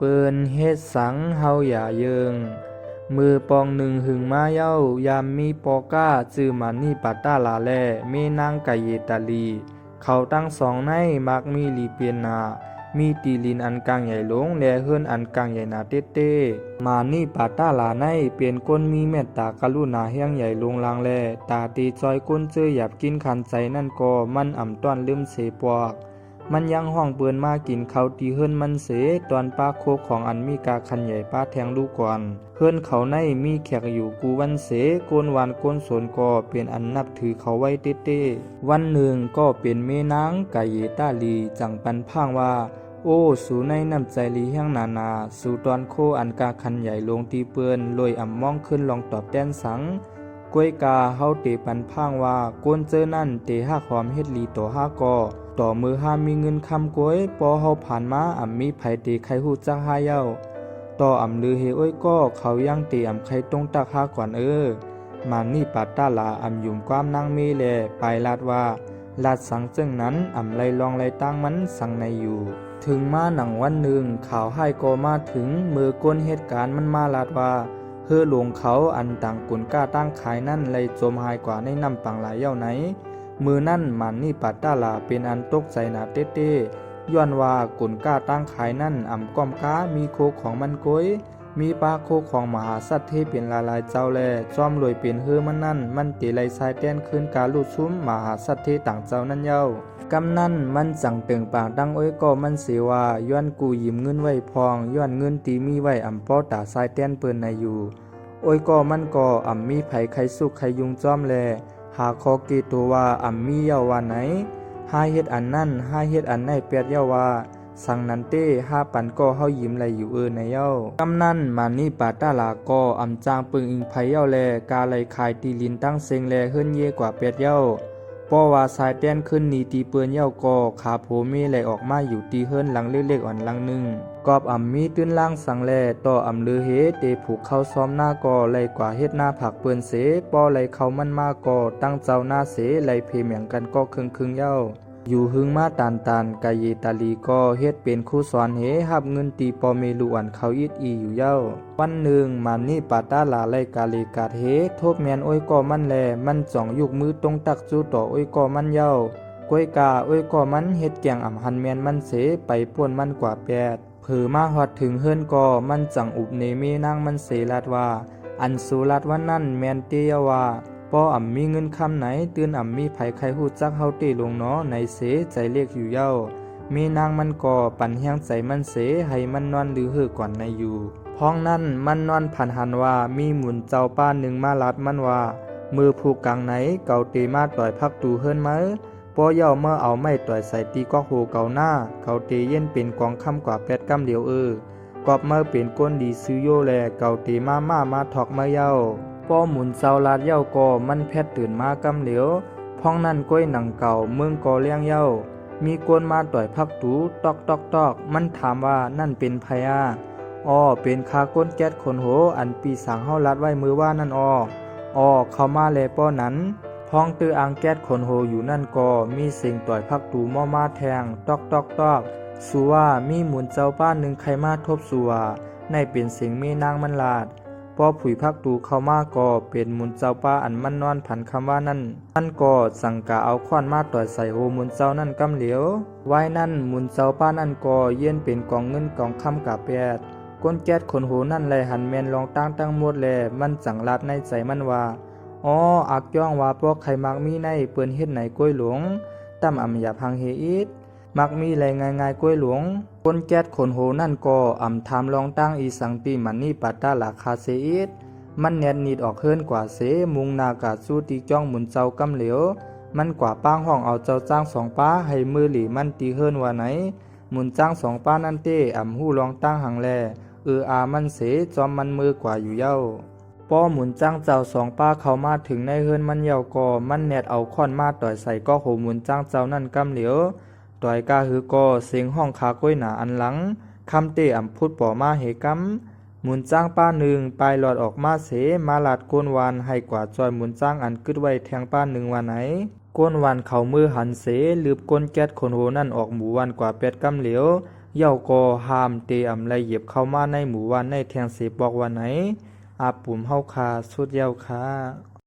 เปิ้นเฮ็ดสังเฮาอย่าเยิงมือปองหนึ่งหึงมาเย้ายามมีปอก้าจื้อมันนี่ปัตตาลาแลเมนางไกเยตาลีเขาตั้งสองในมักมีลีเปียนนามีตีลินอันกลางใหญ่หลงและเฮือนอันกลางใหญ่นาเต้เต้มานี่ปัตตาลาในเปลี่ยนก้นมีเมตตากรุณาเฮียงใหญ่ลงลางแลตาตีจอยก้นเจอหยับกินขันใจนั่นก็มันอ่ำต้อนลืมเสปวกมันยังห้องเปืนมากินเขาตีเฮิรนมันเสตอนป้าโคกของอันมีกาคันใหญ่ป้าแทงลูกก่อนเฮิรนเขาในมีแขกอยู่กูวันเสโกนวานโกนสนก็เป็นอันนับถือเขาไว้เต้เต้วันหนึ่งก็เป็นเมนางไกเยตาลีจังปันพางว่าโอ้สู่ในน้ำใจลีแห่งนานาสู่ตอนโคอันกาคันใหญ่ลงตีเปือนลอยอ่ำมองขึ้นลองตอบแดนสังกล้วยกาเฮาเตปันพางว่าโกนเจอนั่นเตหักหอมเฮ็ดลีต่อห้าก่อต่อมือห้ามีเงินคำกล้วยปอเฮาผ่านมาอ่ำมีไผเตไขหูจักหาเย้าต่ออ่ำลือเฮอ้อยก็เขายังเตอ่ำไขตรงตักหาก่อนมานี่ปัตตาลาอ่ำยุ่มความนางเมแลไปลาดว่าลาดสังจึงนั้นอ่ำไลลองไลตั้งมันสังในอยู่ถึงมาหนังวันหนึ่งข่าวให้ก็มาถึงมือก้นเหตุการณ์มันมาลาดว่าเฮือหลวงเขาอันต่างกุนก้าตั้งขายนั่นเลยจมหายกว่าในน้ำปังหลายเย้าไหนมือนั่นมันนี่ปัตตาลาเป็นอันตกใจหนาเต้เต้ย้อนว่ากุนก้าตั้งขายนั่นอ่ำก้อมก้ามีโคของมันก้อยมีปลาโคของมหาสัตว์เทเป็นลายเจ้าแลจอมรวยเป็นเฮือมันนั่นมันเตไลสายแต้นขึ้นกาลุซุ้มมหาสัตว์เทต่างเจ้านั่นเย้ากำนั่นมันจังเตึงปากดังอ้อยก็มันเสียว่าย้อนกูยืมเงินไว้พองย้อนเงินตีมีไว้อ่ำป้อตาสายแต้นเปิ้นในอยู่อ้อยก็มันก็อ่ำมีไผไข่สุกไข่ยุงจอมแลหาคอเกตัวว่าอ่ำมีเย้าว่าไหนหาเฮ็ดอันนั่นหาเฮ็ดอันไหนเปียดเย้าว่าสังนันเต้ห้าปันก็เฮายิ้มไหลอยู่ในเย้ากำนั่นมานี่ปาตาลาก็อ่ำจางปึงอิงไผเย้าแลกาไหลขายตีลินตั้งเซงแลเฮิรนเยกว่าเปียดเย้าป้อว่าสายแต้นขึ้นนีตีเปือนเย้าก็ขาโผเมไหลออกมาอยู่ตีเฮิรนหลังเล็กๆอ่อนหลังหนึ่งกอบอ่ำมีตื้นล่างสังแลต่ออ่ำลือเฮเตผูกเข้าซ้อมหน้าก็ไหลกว่าเฮ็ดหน้าผักเปือนเสป้อไหลเข้ามันมาก็ตั้งเจ้าหน้าเสไหลเพเหมียงกันก็ครึ่งเย้าอยู่หึงมาตานกายเยตาลีก็เฮ็ดเป็นครูสอนเฮหับเงินตีปอเมลุอันเขาอิดอีอยู่เย้าวันหนึ่งมันนี่ปาตาลาไลกาเลกาเฮทบแมนอ้อยก็มันแลมันจ่องยุกมือตรงตักจูต่ออ้อยก็มันเย้ากล้วยกาอ้อยก็มันเฮ็ดแกงอ่ำหันแมนมันเสไปป่วนมันกว่า8เผือมาฮอดถึงเฮิรนก็มันจังอุบเนเมนางมันเสลาดว่าอันสุรัดวันนั้นแมนเตียว่าป้ออ่ำมีเงินคำไหนตื่นอ่ำมีไผใครหูจักเฮาเตลงเนาะในเสใจเรียกอยู่เย้ามีนางมันก่อปั่นแห้งใจมันเสให้มันนอนหรือเหือก่อนในอยู่พ้องนั้นมันนอนผันหันว่ามีหมุนเจ้าป้าหนึ่งมาลัดมันว่ามือผูกกลางไหนเก่าเตมาต่อยพักตูเฮิรนมาป้อเย้าเมื่อเอาไม้ต่อยใส่ตีก็โหเก่าหน้าเก่าเตเย็นเป็นกองคำกว่า8 กำเหลียวกอบเมื่อเป็นก้นดีซื้อโยแลเก่าเตมาถอกเมื่อเย้าป้อหมุนเจ้าลาดเย้าก็มันแพทตื่นมากำเหลียวพ้องนั่นก้อยหนังเก่าเมืองก็เลี้ยงเย้ามีกวนมาต่อยพักตูตอกมันถามว่านั่นเป็นไผอ้อเป็นคาก้นแก๊สคนโหอันปีสังเฮาลัดไว้มือว่านั่นอ้อเข้ามาแลป้อนั้นพ้องตื้ออ่างแก๊สคนโหอยู่นั่นก็มีเสียงต่อยพักตูม่อมาแทงตอกสัวมีหมุนเจ้าป้าหนึ่งใครมาทบสัวในเป็นเสียงเมนางมันลาดพอผุยพักตูเข้ามาก็เป็นมุนเจ้าป้าอันมันนอนผันคำว่านั่นก็สั่งกะเอาค้อนมาต่อยใส่โหมุนเจ้านั่นกำเหลียวไว้นั่นมุนเจ้าป้านั่นก็เย็นเป็นกองเงินกองคำกะ8ก้นแก๊สคนโหนั่นเลยหันแมนลองตั้งหมดแลมันจังลาดในใจมันว่าอ๋ออักย่องว่าพวกใครมักมีในเปิ้นเฮ็ดไหนกล้วยหลวงตั้มอำหยาพังเฮอิดมักมีแลง่ายกล้วยหลวงก้นแก๊สคนโหนั่นก็อำถามลองตั้งอีสังตีมันนี่ปัตตาลาคาเซอิดมันแนดนิดออกเฮิรนกว่าเสมุงนากาสู้ตีจ้องหมุนเจ้ากำเหลียวมันกว่าป้างห้องเอาเจ้าจ้าง2 ป้าให้มือหลีมันตีเฮิรนว่าไหนหมุนจ้าง2 ป้านั่นเต้อำหู้ลองตั้งหังแลมันเสจอมมันมือกว่าอยู่เย้าป้อหมุนจ้างเจ้า2 ป้าเข้ามาถึงในเฮิรนมันเย้าก็มันแนดเอาค้อนมาต่อยใส่ก็โหหมุนจ้างเจ้านั่นกำเหลียวต่อยกาหือก็เสียงห้องขาก้อยหนาอันหลังคำเตะอ่ำพุดป่อมาเหกำหมุนจ้างป้าหนึ่งปลายหลอดออกมาเสมาลาดก้นวานให้กว่าจอยหมุนจ้างอันกึดไว้แทงป้าหนึ่งวันไหนก้นวานเข่ามือหันเสลืบก้นแก๊สคนโหนั่นออกหมู่วันกว่า8 กำเหลียว เย่าก็ห้ามเตอำไลเหยียบเข้ามาในหมู่บ้านในแทงเสบอกว่าไหนอาปุ่มเฮาคาสุดเย้าค่ะ